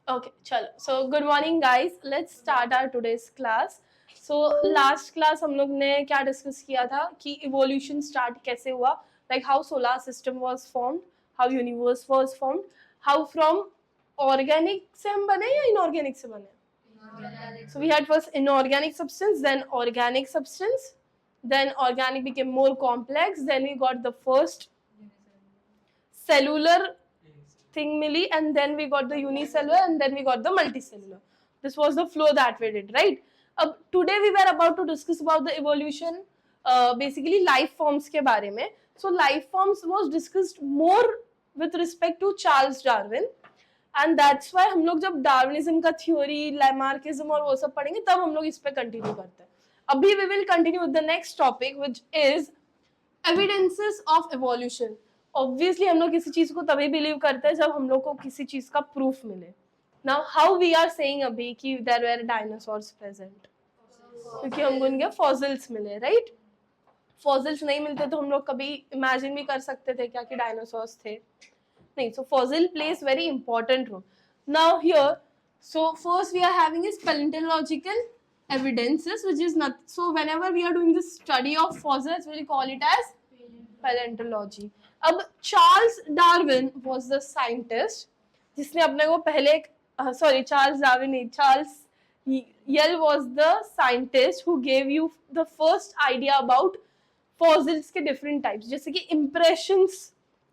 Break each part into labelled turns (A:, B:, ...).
A: Okay, chalo. So good morning guys. Let's start our today's class. So last class हम लोग ने क्या discuss किया था कि इवोल्यूशन स्टार्ट कैसे हुआ, like how solar system was formed, how universe was formed, how from organic से हम बने या inorganic से बने. So we had first inorganic substance, then organic substance, then organic became more complex, then we got the first cellular thing mili, and then we got the unicellular, and then we got the multicellular. This was the flow that we did, right? Today we were about to discuss about the evolution, basically life forms के बारे में. So life forms was discussed more with respect to Charles Darwin, and that's why हम लोग जब Darwinism का theory, Lamarckism और वो सब पढ़ेंगे तब हम लोग इस पे कंटिन्यू करते हैं. अभी we will continue with the next topic, which is evidences of evolution. Obviously हम लोग किसी चीज को तभी बिलीव करते हैं जब हम लोग को किसी चीज का प्रूफ मिले. Now how we are saying अभी कि देयर वर डायनासोर्स प्रेजेंट, क्योंकि हमको उनके फॉसिल्स मिले, राइट? फॉसिल्स नहीं मिलते तो हम लोग कभी इमेजिन भी कर सकते थे क्या कि डायनासोर्स थे? नहीं. So fossil plays very important role. Now here, so first we are having is paleontological evidences, which is not, so whenever we are doing the study of fossils we will call it as paleontology. अब Charles Darwin was the scientist जिसने अपने को पहले, sorry, Charles Darwin नहीं, Charles L was the scientist who gave you the first idea about fossils के different types. जैसे कि impressions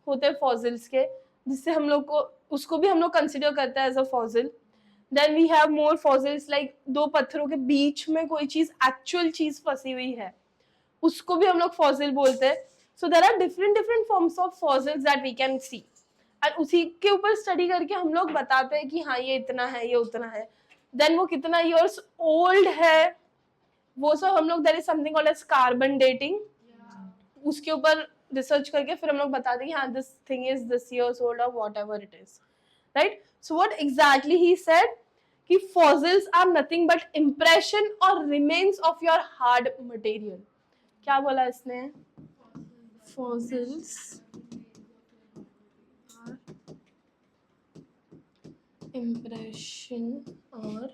A: होते हैं fossils के, जिससे हम लोग को, उसको भी हम लोग कंसिडर करते हैं as a fossil. Then we have more fossils like दो पत्थरों के बीच में कोई चीज, एक्चुअल चीज फंसी हुई है, उसको भी हम लोग फॉसिल बोलते हैं. So there are different different forms of fossils that we can see, and उसी के ऊपर स्टडी करके हम लोग बताते हैं कि हाँ ये इतना है, ये उतना है. देन वो कितना ईयर्स ओल्ड है वो सब हम लोग, there is something called as carbon dating, उसके ऊपर रिसर्च करके फिर हम लोग बताते हैं कि हाँ this thing is this years old और whatever it is, right? So what exactly he said कि fossils are nothing but impression or remains of your hard material. क्या बोला इसने? Fossils are impression or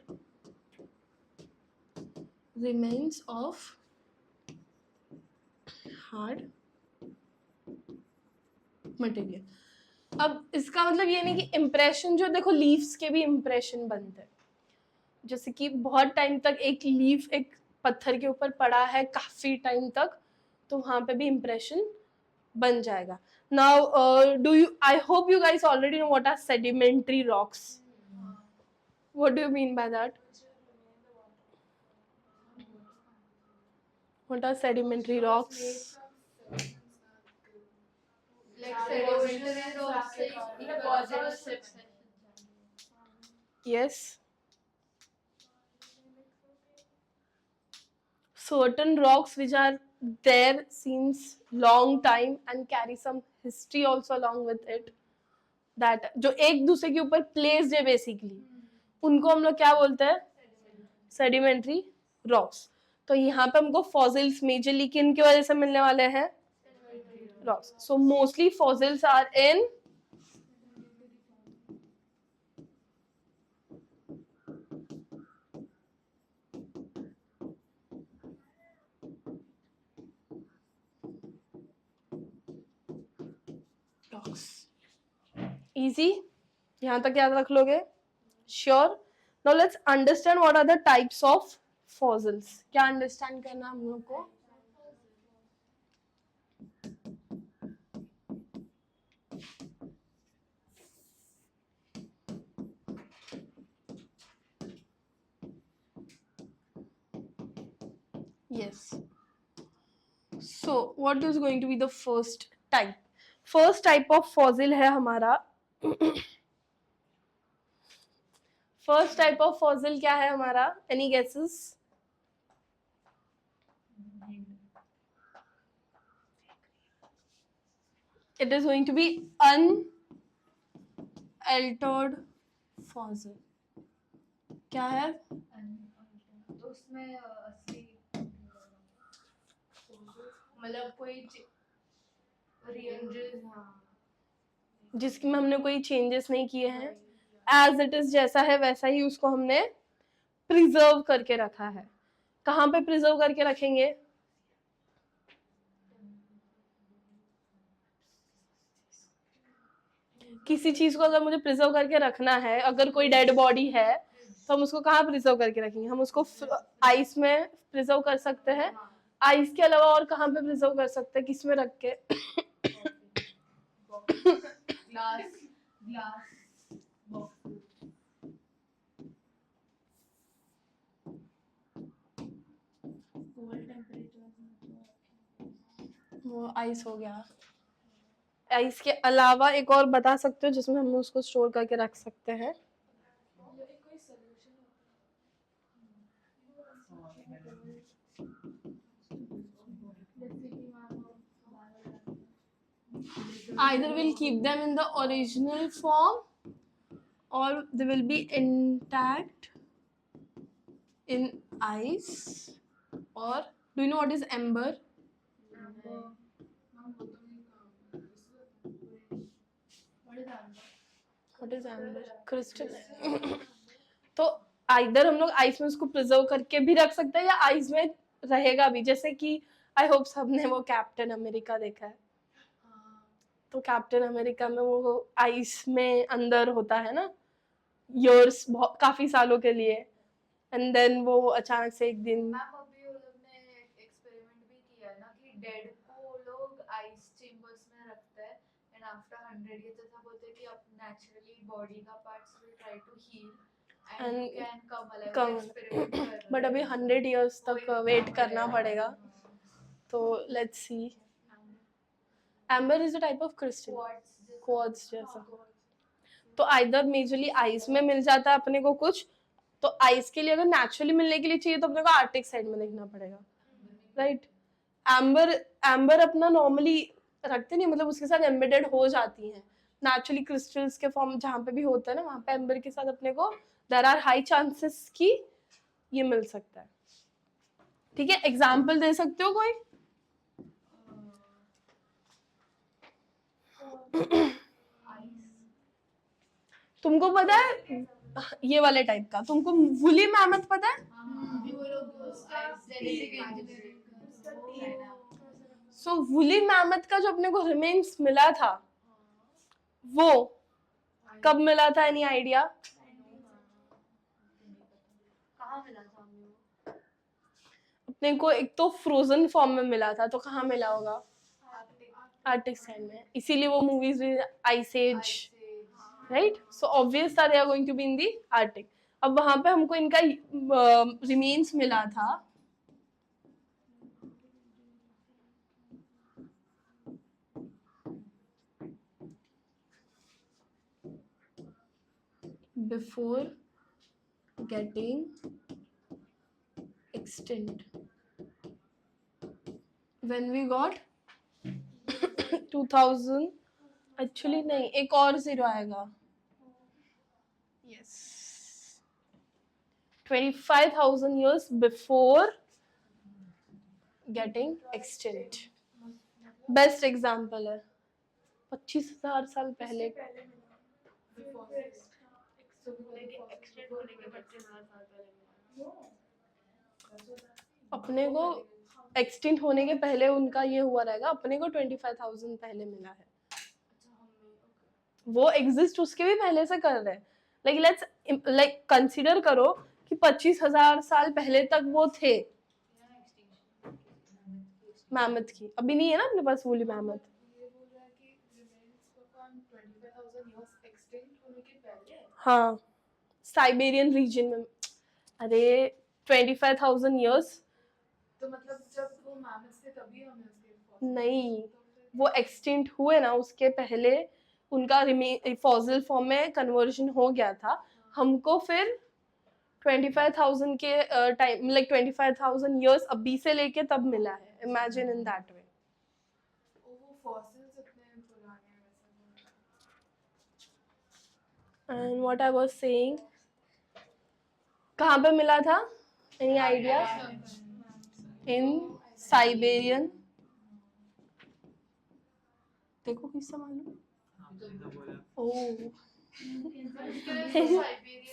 A: remains of hard material. अब इसका मतलब ये नहीं कि इम्प्रेशन, जो देखो लीव्स के भी इम्प्रेशन बनते हैं, जैसे कि बहुत टाइम तक एक लीफ एक पत्थर के ऊपर पड़ा है काफी टाइम तक, तो वहां पे भी इम्प्रेशन बन जाएगा. Now do you, I hope you guys already know what are sedimentary rocks. What do you mean by that? What are sedimentary rocks? Yes. Certain rocks which are there since long time and carry some history also along with it, that जो एक दूसरे के ऊपर placed है basically, उनको हम लोग क्या बोलते हैं? Sedimentary rocks. तो यहाँ पे हमको fossils majorly किन की वजह से मिलने वाले हैं? Rocks. So mostly fossils are in rocks. Easy? यहाँ तक याद रख लोगे? Sure. Now let's understand what are the types of fossils. क्या understand करना हम लोग को? Yes. So what is going to be the first type? First type of fossil है हमारा first type of fossil क्या है हमारा? Any guesses? It is going to be unaltered fossil. क्या है?
B: तो उसमें असली मतलब कोई
A: जिसमें हमने कोई चेंजेस नहीं किए हैं, एज इट इज जैसा है वैसा ही उसको हमने प्रिजर्व करके रखा है। कहाँ पे प्रिजर्व करके रखेंगे? किसी चीज को अगर मुझे प्रिजर्व करके रखना है, अगर कोई डेड बॉडी है तो हम उसको कहाँ प्रिजर्व करके रखेंगे? हम उसको आइस में प्रिजर्व कर सकते हैं। आइस के अलावा और कहाँ पे प्रिजर्व कर सकते हैं? किस में रख के?
B: ग्लास ग्लास
A: वो आइस हो गया। आइस के अलावा एक और बता सकते हो जिसमें हम उसको स्टोर करके रख सकते हैं? Either we'll keep them in the original form or they will be intact in ice. Or do you know what is ember? What is amber? Crystal. तो आइदर हम लोग आइस में उसको प्रिजर्व करके भी रख सकते हैं या आइस में रहेगा भी। जैसे कि आई होप सबने वो कैप्टन अमेरिका देखा है। तो कैप्टन अमेरिका में वो आइस में अंदर होता है ना ईयर्स, काफी सालों के लिए, एंड देन वो अचानक से एक दिन।
B: मैम अभी वो लोग ने एक्सपेरिमेंट भी किया है ना कि डेड को वो लोग आइस चेंबर्स में रखते हैं एंड आफ्टर 100 इयर्स ऐसा बोलते हैं कि अब नेचुरली बॉडी का parts will try to heal and
A: And
B: can come alive.
A: come
B: experiment कर रहे
A: बट अभी
B: हैं।
A: 100 इयर्स तक
B: कोई
A: वेट
B: काम
A: करना
B: करेगा।
A: पड़ेगा। तो let's see. Amber is a type of crystal, quartz जैसा। तो आइदर मेजरली आइस में मिल जाता है अपने को कुछ, तो आइस के लिए अगर नेचुरली मिलने के लिए चाहिए तो अपने को आर्टिक साइड में देखना पड़ेगा, राइट? एम्बर एम्बर अपना नॉर्मली रखते नहीं, मतलब उसके साथ एम्बेडेड हो जाती हैं नेचुरली क्रिस्टल्स के फॉर्म। जहाँ पे भी होता है ना वहाँ पे एम्बर के साथ अपने को देयर आर हाई चांसेस कि ये मिल सकता है। ठीक है, एग्जाम्पल दे सकते हो कोई? तुमको पता है ये वाले टाइप का? तुमको वुली मैमथ पता है? सो वुली मैमथ का जो अपने को रिमेन्स मिला था वो कब मिला था? Any idea?
B: कहाँ मिला था हमें वो?
A: अपने को एक तो फ्रोजन फॉर्म में मिला था, तो कहाँ मिला होगा? आर्टिक साइड में। इसीलिए वो मूवीज में Ice Age, right? So obvious था they are going to be in the Arctic. अब वहां पे हमको इनका रिमेन्स मिला था before getting extinct. When we got 2000, actually नहीं, एक और जीरो आएगा। Yes, 25,000 years before getting extinct. Best example है 25,000 साल पहले। अपने को एक्सटिंक्ट होने के पहले उनका ये हुआ रहेगा, अपने को 25,000 पहले मिला है। वो एग्जिस्ट उसके भी पहले से कर रहे हैं। लाइक कंसीडर करो कि 25,000 साल पहले तक वो थे मैमथ की। अभी नहीं है ना अपने पास वुली मैमथ। हाँ, साइबेरियन रीजन में। अरे 25,000 years
B: तो मतलब जब वो मैमथ थे तभी हमें उसके
A: नहीं, वो एक्सटिंक्ट हुए ना उसके पहले उनका फॉसिल फॉर्म में कन्वर्जन हो गया था। हमको फिर 25,000 के टाइम, लाइक 25,000 years अभी से लेके तब मिला है। Imagine in that way.
B: वो फॉसिल्स इतने पुराने हैं वैसे।
A: And what I was saying, कहाँ पे मिला था? Any idea? In Siberian. देखो किससे मालूम? ओह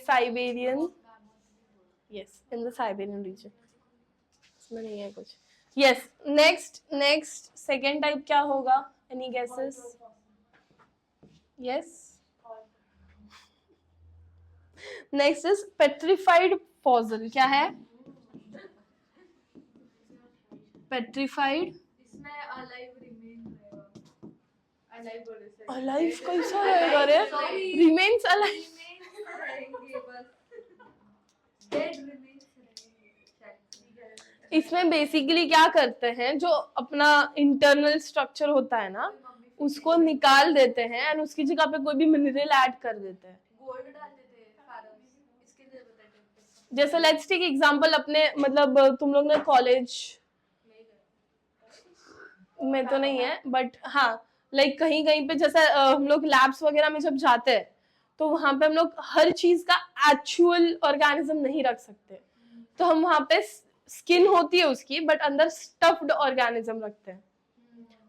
A: Siberian, yes, in the Siberian region. इसमें नहीं है कुछ. Yes, next second type क्या होगा? Any guesses? Yes. Next is petrified fossil. क्या है? Petrified.
B: इसमें alive remain रहेगा. Alive बोले सर.
A: Alive कैसा रहेगा रे? Remains alive.
B: Remains रहेंगे बस. Dead remains रहेंगे.
A: इसमें बेसिकली क्या करते हैं, जो अपना इंटरनल स्ट्रक्चर होता है ना, उसको निकाल देते हैं एंड उसकी जगह पे कोई भी मिनरल ऐड कर देते हैं.
B: गोल्ड डालते थे फारस. इसके लिए बताते.
A: जैसे लेट्स टेक एग्जांपल अपने, मतलब तुम लोग ने कॉलेज में तो नहीं है, बट हाँ लाइक कहीं कहीं पे जैसे हम लोग लैब्स वगैरह में जब जाते हैं तो वहां पे हम लोग हर चीज का एक्चुअल ऑर्गेनिज्म नहीं रख सकते, तो हम वहां पे स्किन होती है उसकी बट अंदर स्टफ्ड ऑर्गेनिज्म रखते हैं.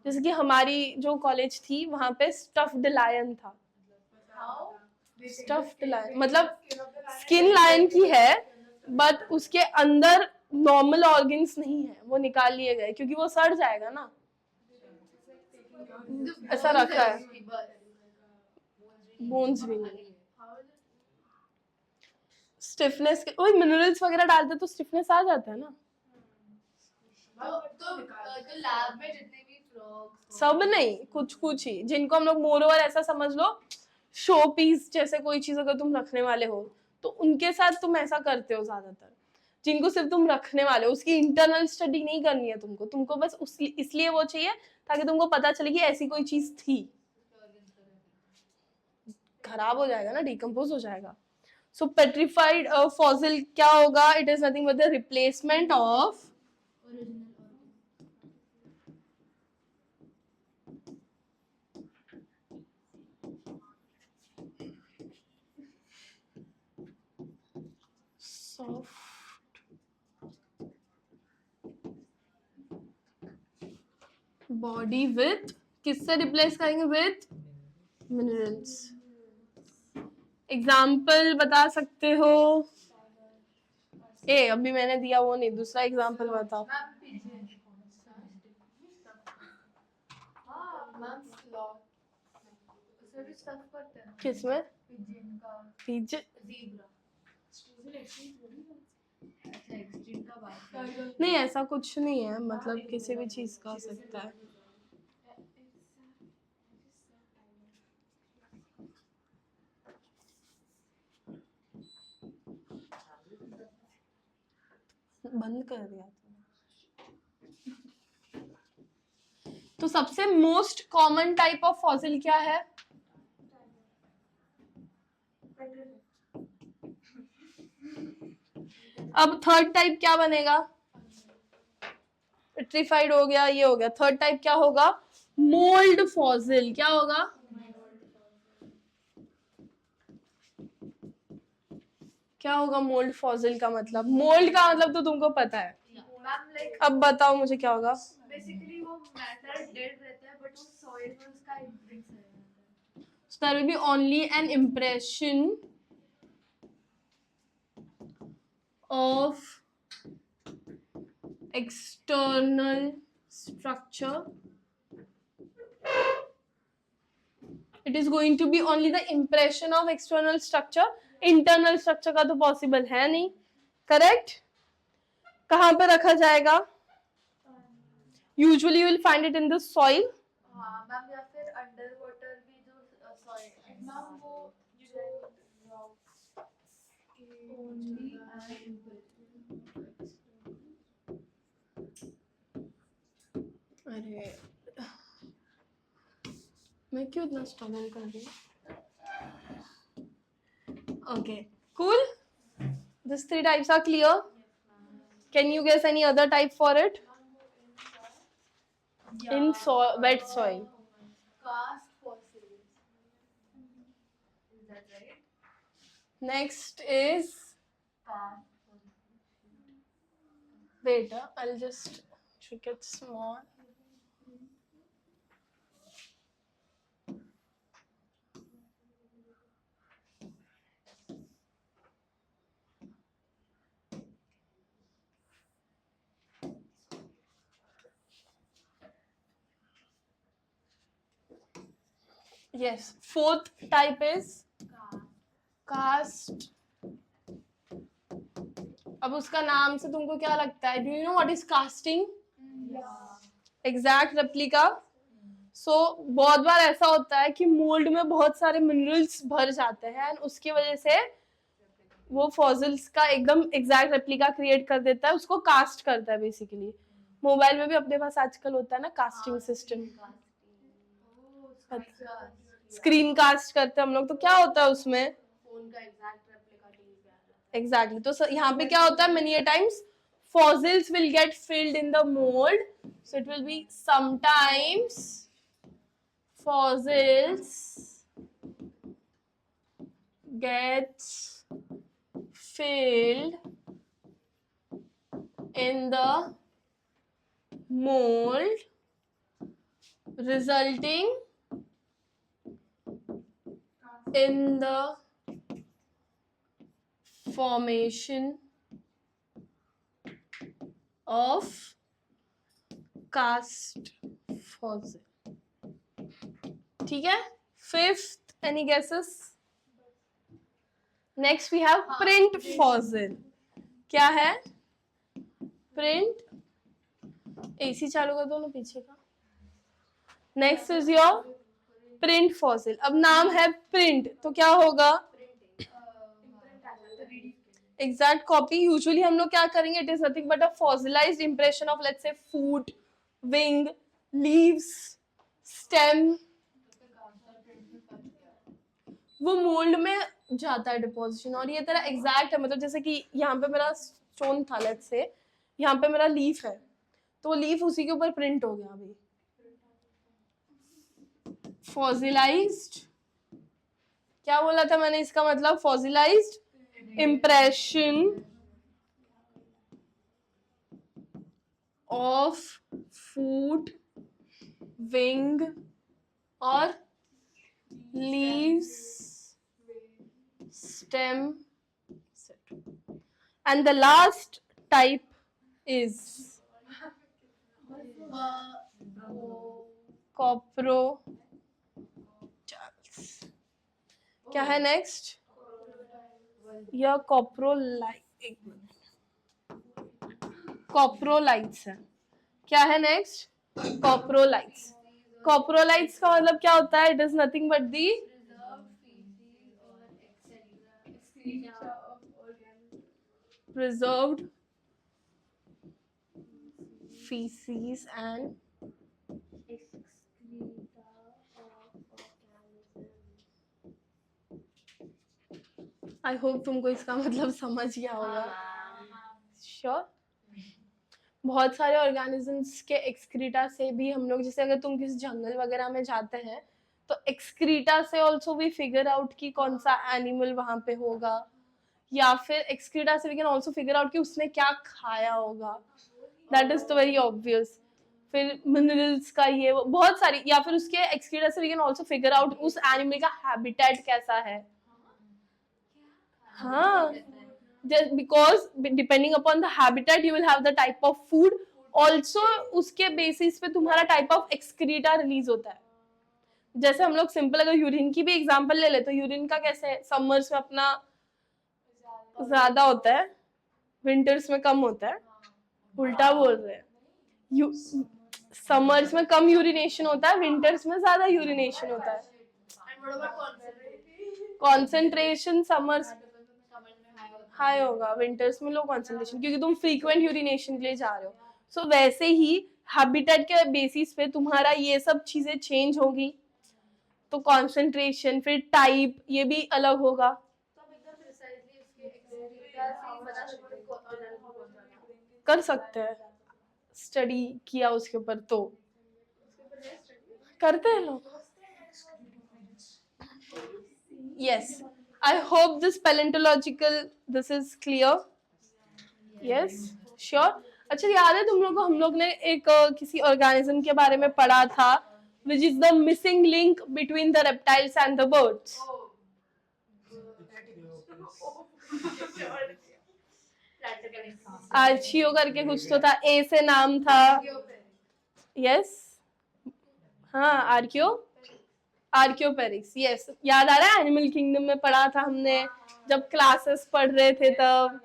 A: जैसे कि हमारी जो कॉलेज थी वहां पे स्टफ्ड लायन था. स्टफ्ड लायन मतलब स्किन लायन की है बट उसके अंदर नॉर्मल ऑर्गन्स नहीं है, वो निकाल लिए गए क्योंकि वो सड़ जाएगा ना, ऐसा रखा है. बोन्स भी नहीं. स्टिफनेस के वही मिनरल्स वगैरह डालते तो स्टिफनेस आ जाता है ना.
B: तो लैब में जितने भी फ्रॉग्स
A: सब नहीं, कुछ कुछ ही जिनको हम लोग मोर ओवर ऐसा समझ लो शो पीस जैसे कोई चीज अगर तुम रखने वाले हो तो उनके साथ तुम ऐसा करते हो ज्यादातर. जिनको सिर्फ तुम रखने वाले हो, उसकी इंटरनल स्टडी नहीं करनी है तुमको बस इसलिए वो चाहिए ताकि तुमको पता चले कि ऐसी कोई चीज थी. खराब हो जाएगा ना, डिकम्पोज हो जाएगा. सो पेट्रिफाइड फॉसिल क्या होगा? It is nothing but the replacement of body with, किससे रिप्लेस करेंगे? With minerals. एग्जाम्पल बता सकते हो? अभी मैंने दिया वो नहीं, दूसरा एग्जाम्पल बताओ. किसमें? पिजन. नहीं ऐसा कुछ नहीं है, मतलब किसी भी चीज का हो सकता है. बंद कर दिया. तो सबसे most common type of fossil क्या है? अब थर्ड टाइप क्या बनेगा? पेट्रिफाइड हो गया, ये हो गया. थर्ड टाइप क्या होगा? Mould fossil. क्या होगा? क्या होगा मोल्ड फॉसिल का मतलब? मोल्ड का मतलब तो तुमको पता है. अब बताओ मुझे क्या होगा?
B: बेसिकली वो मैटर डेड रहता है बट वो सॉइल में उसका इम्प्रिंट रहता है.
A: So there will be only an impression of external structure. It is going to be only the impression of external structure. Internal structure का तो possible है नहीं. Correct? कहाँ पे रखा जाएगा? Usually you will find it in the soil.
B: हाँ ma'am, या फिर अंडर वाटर भी जो सॉइल मैम वो
A: अरे मैं क्यों इतना स्ट्रगल कर रही हूँ? Okay, cool. These three types are clear. Can you guess any other type for it? In wet soil.
B: Cast fossils. Is that right?
A: Next is, wait, I'll just make it small. Yes. Fourth type is caste. अब उसका नाम से तुमको क्या लगता है? Do you know what is casting? Exact replica. So बहुत बार ऐसा होता है कि मोल्ड में बहुत सारे मिनरल्स भर जाते हैं and उसकी वजह से वो फॉसिल्स का एकदम एग्जैक्ट रेप्लिका क्रिएट कर देता है, उसको कास्ट करता है बेसिकली. मोबाइल में भी अपने पास आजकल होता है ना कास्टिंग सिस्टम, स्क्रीन कास्ट करते हैं हम लोग. तो क्या होता है उसमें?
C: फोन का एग्जैक्ट रेप्लिका टीवी पे आ रहा
A: एग्जैक्टली. तो यहाँ पे क्या होता है? Many times fossils will get filled in the mold, so it will be sometimes fossils gets filled in the mold resulting in the formation of cast fossil. ठीक है. Fifth, any guesses? Next we have print fossil. क्या है? Print. AC चालू कर दो ना पीछे का. Next is your print fossil. अब नाम है print, तो क्या होगा? Exact copy. Usually हम लोग क्या करेंगे? It is nothing but a fossilized impression of, let's say, foot, wing, leaves, stem. वो मोल्ड में जाता है डिपोजिशन, और ये तेरा एग्जैक्ट है. मतलब जैसे कि यहाँ पे मेरा स्टोन था, लेट्स से यहाँ पे मेरा लीफ है, तो लीफ उसी के ऊपर प्रिंट हो गया. अभी फॉसिलाइज्ड, क्या बोला था मैंने इसका मतलब? Fossilised impression of foot, wing or leaves, stem, etc. And the last type is coprolithes. क्या है नेक्स्ट? या कॉप्रोलाइट्स है. क्या है नेक्स्ट? कॉप्रोलाइट्स. कॉप्रोलाइट्स का मतलब क्या होता है? It is nothing but the preserved feces and I hope तुमको इसका मतलब समझ गया होगा. श्योर. बहुत सारे ऑर्गेनिजम्स के एक्सक्रीटा से भी हम लोग, जैसे अगर तुम किसी जंगल वगैरह में जाते हैं तो एक्सक्रीटा से ऑल्सो वी फिगर आउट कि कौन सा एनिमल वहां पे होगा, या फिर एक्सक्रीटा से we can also figure out कि उसने क्या खाया होगा. दैट इज तो वेरी ऑब्वियस. फिर मिनरल्स का ये बहुत सारी, या फिर उसके एक्सक्रीटा से we can also figure out उस एनिमल का हैबिटेट कैसा है. हाँ, just because depending upon the habitat you will have the type of food. Also उसके बेसिस पे तुम्हारा टाइप ऑफ एक्सक्रीटा रिलीज होता है. जैसे हम लोग सिंपल अगर यूरिन की भी एग्जांपल ले ले तो यूरिन का कैसे है? समर्स में अपना ज्यादा होता है, विंटर्स में कम होता है. उल्टा बोल रहे हैं. समर्स में कम यूरिनेशन होता है, विंटर्स में ज्यादा यूरिनेशन होता है. कॉन्सेंट्रेशन समर्स हाई होगा, विंटर्स में लो कॉन्सेंट्रेशन, क्योंकि तुम फ्रीक्वेंट यूरिनेशन के लिए जा रहे हो. सो वैसे ही हैबिटेट के बेसिस पे तुम्हारा ये सब चीजें चेंज होगी, तो कॉन्सेंट्रेशन, फिर टाइप, ये भी अलग होगा. कर सकते हैं, स्टडी किया उसके ऊपर तो करते हैं लोग. Yes, I hope this paleontological this is clear. Yes, sure. अच्छा, याद है तुम लोग को हम लोग ने एक किसी ऑर्गेनिज्म के बारे में पढ़ा था, which is the missing link between the reptiles and the birds. Archaeo करके कुछ तो था, ए से नाम था. यस, हाँ, आर्कियो आर्कियोपेरिक्स, यस, याद आ रहा है, एनिमल किंगडम में पढ़ा था हमने जब क्लासेस पढ़ रहे थे, तब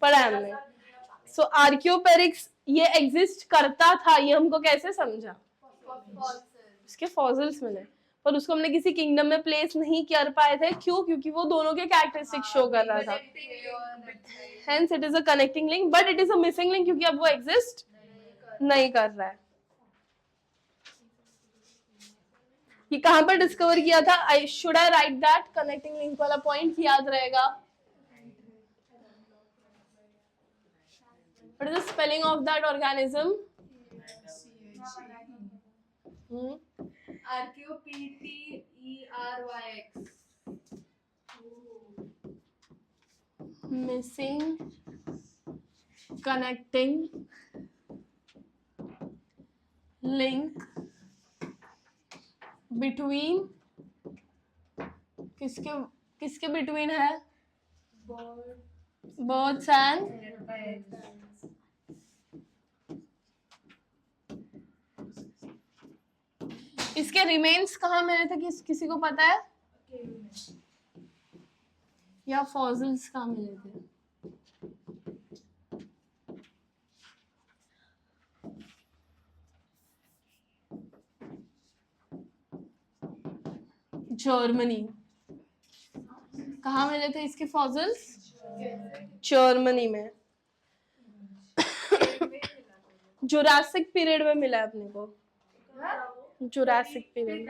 A: पढ़ा है हमने। सो आर्कियोपेरिक्स ये एग्जिस्ट करता था, ये हमको कैसे समझा, उसके फॉसिल्स मिले, पर उसको हमने किसी किंगडम में प्लेस नहीं कर पाए थे। क्यों? क्योंकि वो दोनों के कैरेक्टरिस्टिक शो कर रहा था। Hence it is a connecting link, but it is a missing link क्योंकि अब वो एग्जिस्ट नहीं कर रहा है। ये कहां पर डिस्कवर किया था? I should I right that connecting link वाला पॉइंट, याद रहेगा? What is the spelling of that organism?
B: RQPTERYX.
A: Missing connecting link between किसके between है? Birds and इसके रिमेन्स कहाँ मिले थे? किसी को पता है? या फॉसिल्स कहाँ मिले थे? जर्मनी। कहाँ मिले थे इसके फॉसिल्स? जर्मनी में। जुरासिक पीरियड में मिला है अपने को। जुरासिक पीरियड,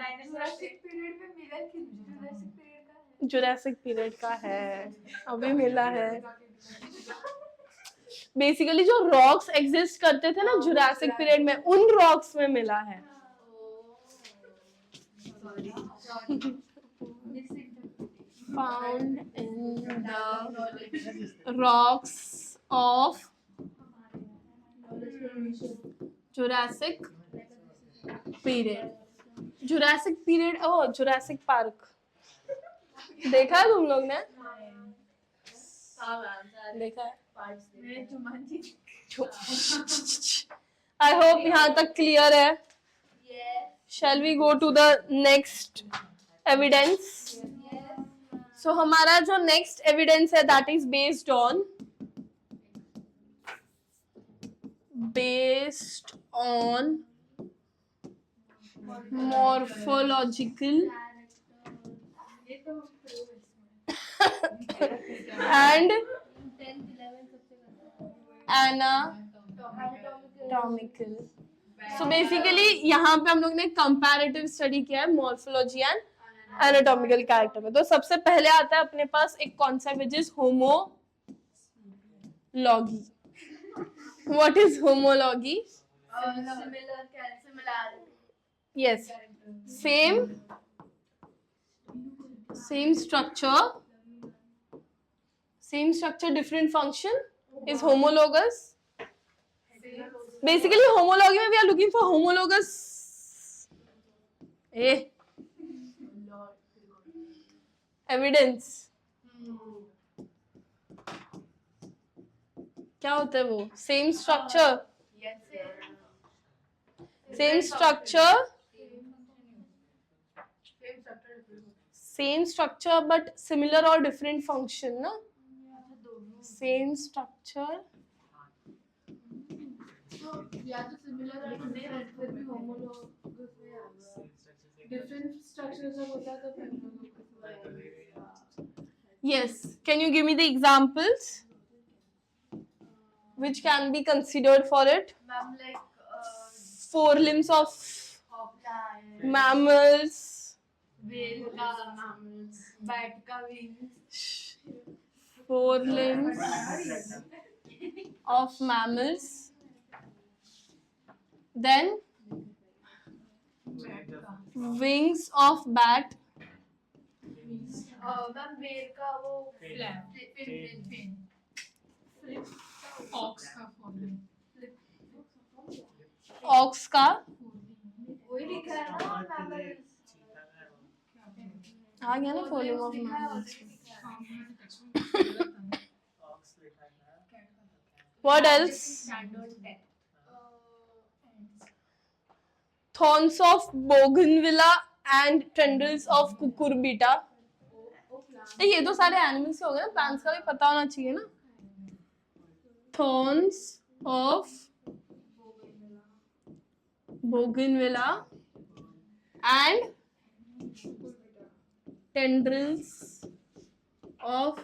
A: जुरासिक पीरियड का है, अभी मिला है। बेसिकली जो रॉक्स एग्जिस्ट करते थे ना जुरासिक पीरियड में, उन रॉक्स में मिला है। Found in the rocks of Jurassic period. Jurassic period, oh Jurassic Park देखा है तुम लोग ने? देखा है? I hope यहाँ तक क्लियर है। Shall we go to the next evidence? So हमारा जो next evidence है that is based on morphological and anatomical. So basically यहाँ पे हम लोग ने comparative study किया है morphology and anatomical character में। तो सबसे पहले आता है अपने पास एक concept which is homology. What is homology? Yes, same structure, different function is homologous. Basically homology में we are looking for homologous evidence. क्या होता है वो? Same structure, same structure but similar or different function ना? Same structure
B: या तो similar और different structure जब होता है तो
A: Yes, can you give me the examples which can be considered for it?
B: Ma'am like
A: Forelimbs of mammals,
B: whale का mammals, bat का wings,
A: forelimbs of mammals, then wings of bat,
B: ma'am whale का वो fin
C: Ox का forelimb.
A: ox का
B: वही लिखा है ना mammals
A: आ गया ना forelimb of mammals. What else? thorns of bougainvillea and tendrils of cucurbita. ये तो सारे एनिमल्स हो गए ना, प्लांट्स का भी पता होना चाहिए ना. Thorns of bougainvillea and tendrils of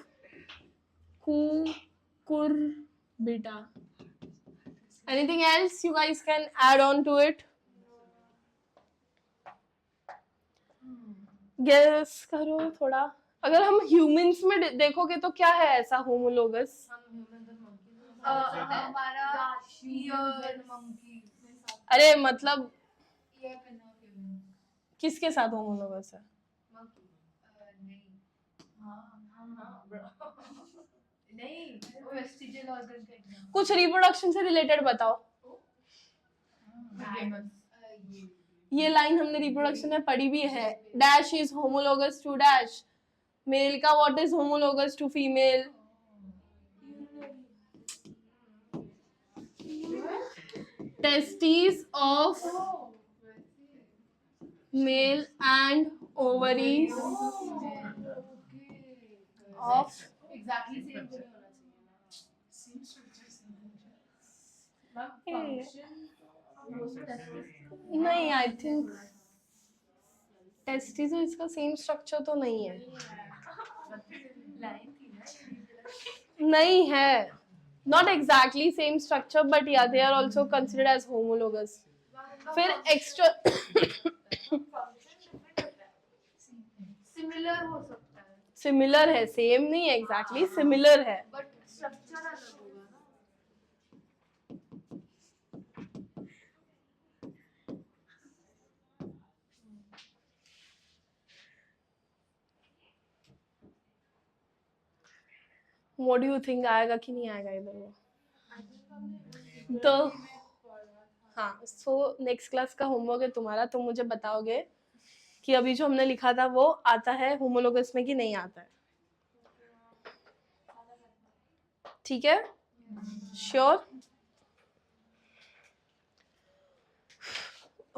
A: cucurbita. Anything else you guys can add on to it? Guess करो थोड़ा. अगर हम humans में देखोगे तो क्या है ऐसा homologous?
B: हमारा ईयर मंकी
A: अरे मतलब
B: ये पिनोकियो
A: किसके साथ homologous है?
B: नहीं नहीं वो वेस्टिजियल ऑर्गन का एग्जांपल
A: कुछ रिप्रोडक्शन से रिलेटेड बताओ. ये लाइन हमने रिप्रोडक्शन में पढ़ी भी है. Dash is homologous to dash. Male का what is homologous to female? Testis of male and ovaries of.
C: Exactly same तो नहीं होना चाहिए ना.
A: नहीं, आई थिंक टेस्टिस इसका सेम स्ट्रक्चर तो नहीं है. नहीं है. Not exactly same structure, but yeah, they are also considered as homologous. फिर extra
B: सिमिलर हो सकता है
A: similar है, same नहीं है exactly, similar है.
B: बट स्ट्रक्चर अलग होगा ना.
A: What do you think आएगा कि नहीं आएगा इधर वो? तो हाँ, so next class का होमवर्क है तुम्हारा. तुम मुझे बताओगे कि अभी जो हमने लिखा था वो आता है होमोलोगस में कि नहीं आता है. ठीक है? श्योर?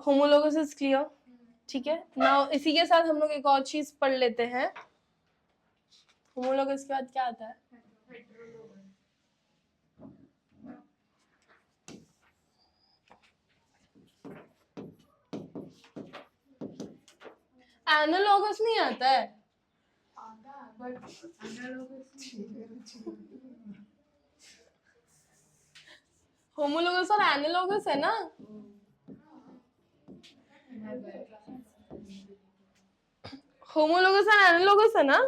A: Homologous is clear. ठीक है. नाउ इसी के साथ हम लोग एक और चीज पढ़ लेते हैं. होमोलोगस के बाद क्या आता है? एनालॉगस नहीं आता है.
B: बट एनालॉगस
A: होमोलोगस और एनालॉगस है ना. होमोलोगस और एनालॉगस है ना.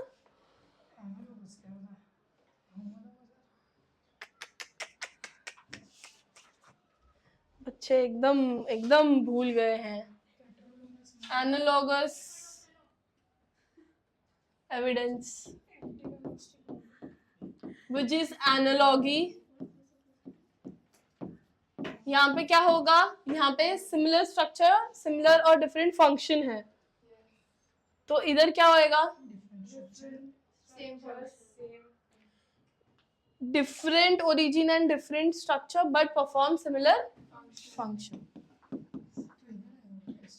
A: बच्चे एकदम एकदम भूल गए हैं. Analogous evidence which is analogy. यहाँ पे क्या होगा? यहाँ पे सिमिलर स्ट्रक्चर, सिमिलर और डिफरेंट फंक्शन है. तो इधर क्या होएगा?
B: Same
A: different origin and different structure but perform similar function.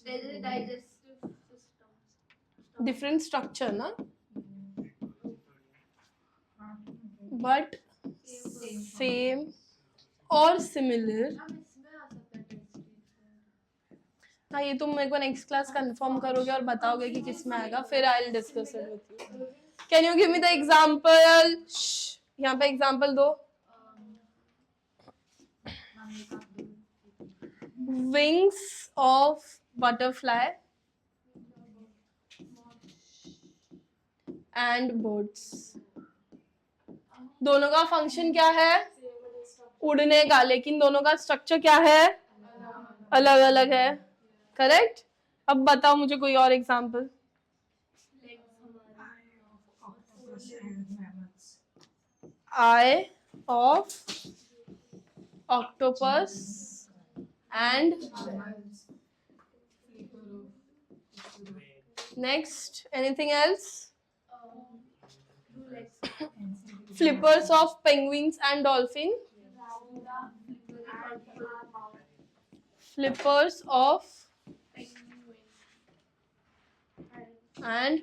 B: there is a digestive system
A: Different structure ना, but same और similar.
B: हम इसमें आ सकते हैं टेस्ट.
A: हाँ, ये तुम मेरे को नेक्स्ट क्लास कंफर्म करोगे और बताओगे कि किस में आएगा. फिर I will discuss it with you. Can you give me the example? यहाँ पे एग्जांपल दो. Wings of butterfly and birds. दोनों का फंक्शन क्या है? उड़ने का. लेकिन दोनों का स्ट्रक्चर क्या है? अलग अलग है. करेक्ट. अब बताओ मुझे कोई और example. Eye of octopus and next anything else? Flippers of penguins and dolphin. Flippers of and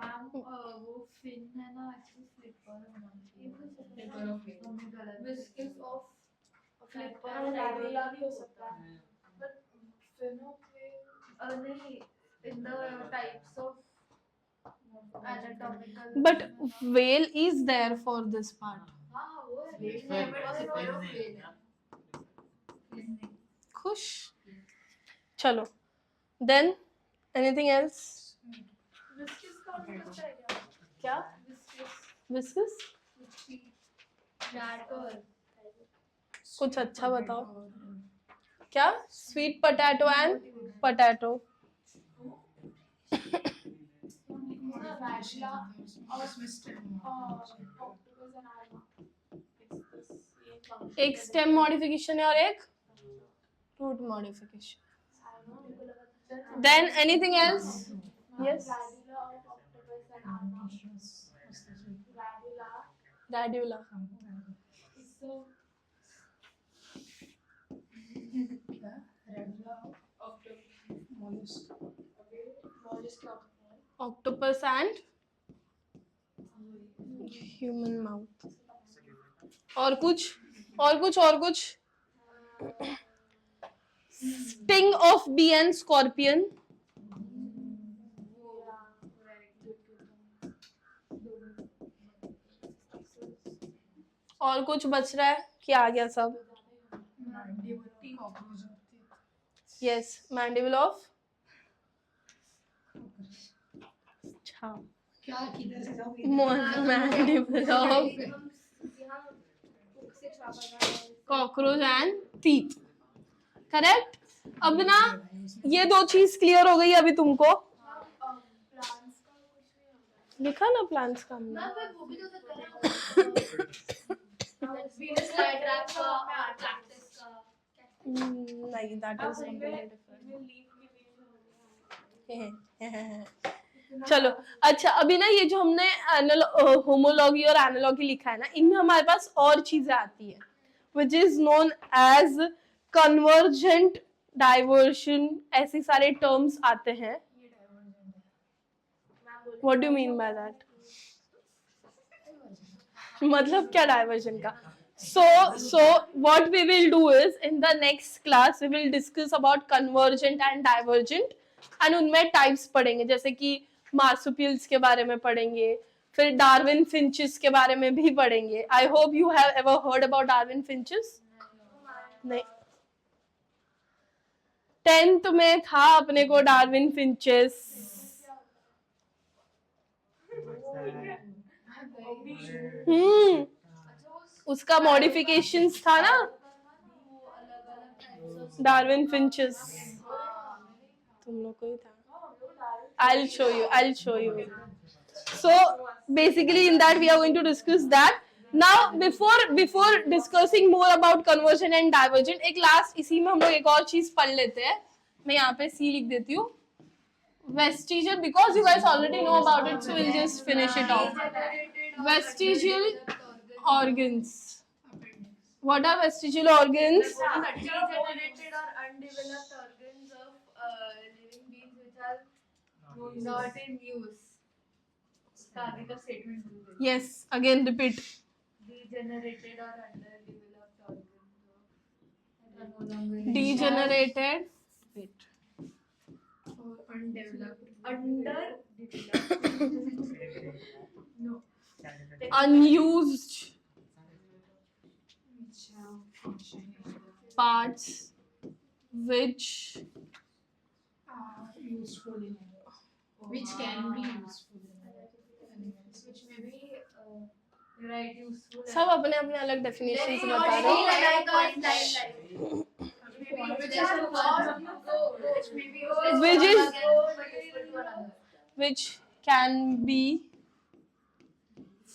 B: ma'am वो फिन है ना एक्चुअली फ्लिपर है विस्कस ऑफ फ्लिपर
C: और रैगुला भी हो सकता है बट फिनो के
B: नहीं in the types of anatomical
A: but whale is there for this part.
B: हाँ वो है
A: खुश. चलो. Then anything else?
C: विस्कस का और कुछ है क्या
A: क्या?
B: Viscous
A: Viscous?
B: नैटर
A: कुछ अच्छा बताओ. क्या? Sweet potato and potato.
C: रैगुला और ऑक्टोपस एंड आर्मा
A: एक stem modification है और एक root modification. Then anything else? Yes.
C: Radula और ऑक्टोपस एंड आर्मा
A: Radula.
C: Radula is
A: Octopus and human mouth. और कुछ. Sting of bee and scorpion. और कुछ बच रहा है कि आ गया सब? Yes, mandible of mandible of cockroach and teeth. Correct? अब ना ये दो चीज क्लियर हो गई अभी तुमको.
C: प्लांट्स का कुछ नहीं होता
A: लिखा ना प्लांट्स का हमने.
B: वो भी तो सकता है वीनस फ्लाईट्रैप का कैक्टस का
A: नहीं, that is completely different. चलो. अच्छा अभी ना ये जो हमने होमोलॉगी और एनालॉगी लिखा है ना, इनमें हमारे पास और चीजें आती है which is known as convergent diversion. ऐसे सारे टर्म्स आते हैं. What do you mean by that? मतलब क्या डाइवर्जन का? So what we will do is in the next class we will discuss about convergent and divergent and उनमें types पढ़ेंगे, जैसे कि मार्सुपियल्स के बारे में पढ़ेंगे, फिर डार्विन फिंचेस के बारे में भी पढ़ेंगे. आई hope you have ever heard about Darwin finches. नहीं. 10th में था अपने को डार्विन फिंचेस. उसका मॉडिफिकेशंस था ना डार्विन फिंचेस. तुम लोग को ही था. I'll show you. So basically in that we are going to discuss that. Now before discussing more about conversion and divergent, एक last इसी में हम लोग एक और चीज पढ़ लेते हैं. मैं यहाँ पे C लिख देती हूँ. Vestigial, because you guys already know about it, so we'll just finish it off. Vestigial organs. What are vestigial organs?
B: degenerated or undeveloped organs of living beings which are not in use. इसका आगे का statement भूल गई.
A: Yes, again repeat.
B: Degenerated or underdeveloped organs that are no longer in use.
A: Degenerated. Wait.
B: Or undeveloped. Underdeveloped. No.
A: Unused parts which
C: which can be useful
B: Which may be right useful.
A: सब अपने अपने अलग definitions बता रहे हैं. Which can be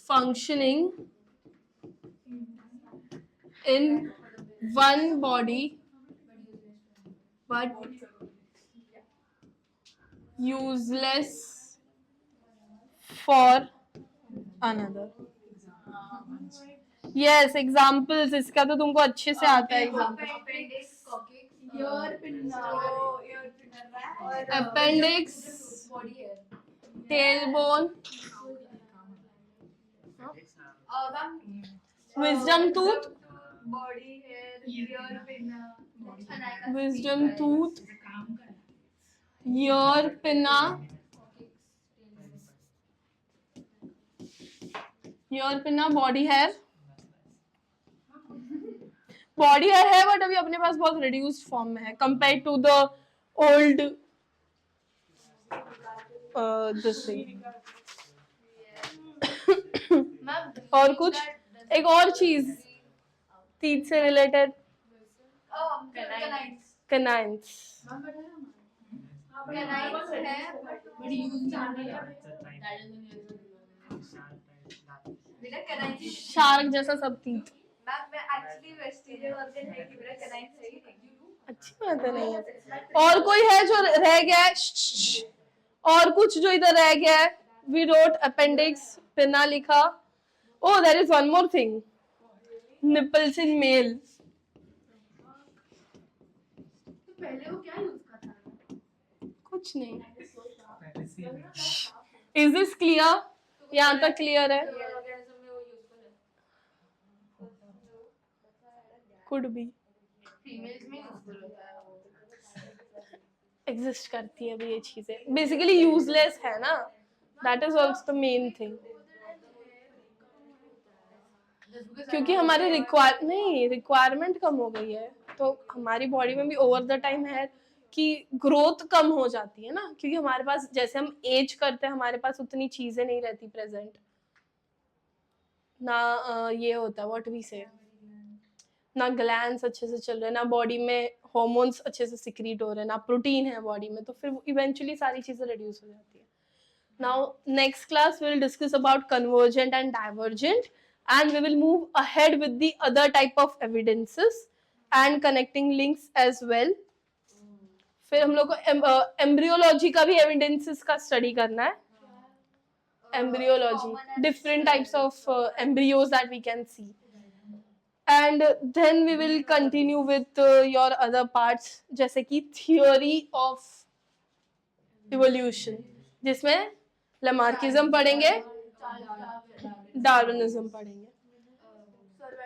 A: functioning in one body but useless for another. Yes, examples. इसका तो तुमको अच्छे से आता है example.
B: Appendix, coccyx,
C: Ear pinna. Oh, ear pinna, right?
A: Appendix,
B: body hair.
A: tailbone,
B: Ma'am,
A: wisdom tooth,
B: body hair, ear pinna.
A: wisdom tooth, ear pinna, body hair. Body hair है but अभी अपने पास बहुत रिड्यूस्ड फॉर्म में है compare to the old this thing. और कुछ एक और चीज टीथ से रिलेटेड कनाइंस. शार्क जैसा सब टीथ. अच्छी बात है. नहीं है और कोई है जो रह गया है? और कुछ जो इधर रह गया है? वी रोट अपेंडिक्स, पिना लिखा. Oh there is one more thing, nipples in male.
C: पहले वो क्या यूज करता था?
A: कुछ नहीं. Is this clear? यहाँ तक क्लियर है? Could be.
B: फीमेल्स में यूजफुल होता है.
A: एग्जिस्ट करती है अभी ये चीजें. बेसिकली यूजलेस है ना. That is also the main thing. क्योंकि हमारे रिक्वायरमेंट कम हो गई है तो हमारी बॉडी में भी ओवर द टाइम है कि ग्रोथ कम हो जाती है ना. क्योंकि हमारे पास जैसे हम एज करते हैं हमारे पास उतनी चीजें नहीं रहती प्रेजेंट ना. ये होता है व्हाट वी से, ना ग्लैंड्स अच्छे से चल रहे हैं, ना बॉडी में हॉर्मोन्स अच्छे से सिक्रीट हो रहे हैं, ना प्रोटीन है बॉडी में. तो फिर इवेंचुअली सारी चीजें रिड्यूस हो जाती है. Now next class we will discuss about convergent and divergent and we will move ahead with the other type of evidences and connecting links as well. फिर हम लोग को एम्ब्रियोलॉजी का भी एविडेंसेस का स्टडी करना है. Embryology, different types of embryos that we can see. And then we will continue with your other parts जैसे कि theory of evolution जिसमें लमार्किज्म पढ़ेंगे, डार्विनिज्म पढ़ेंगे.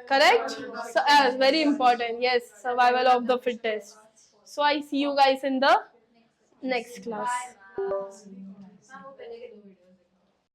A: Correct? So, very important. Yes, survival of the fittest. So I see you guys in the next class.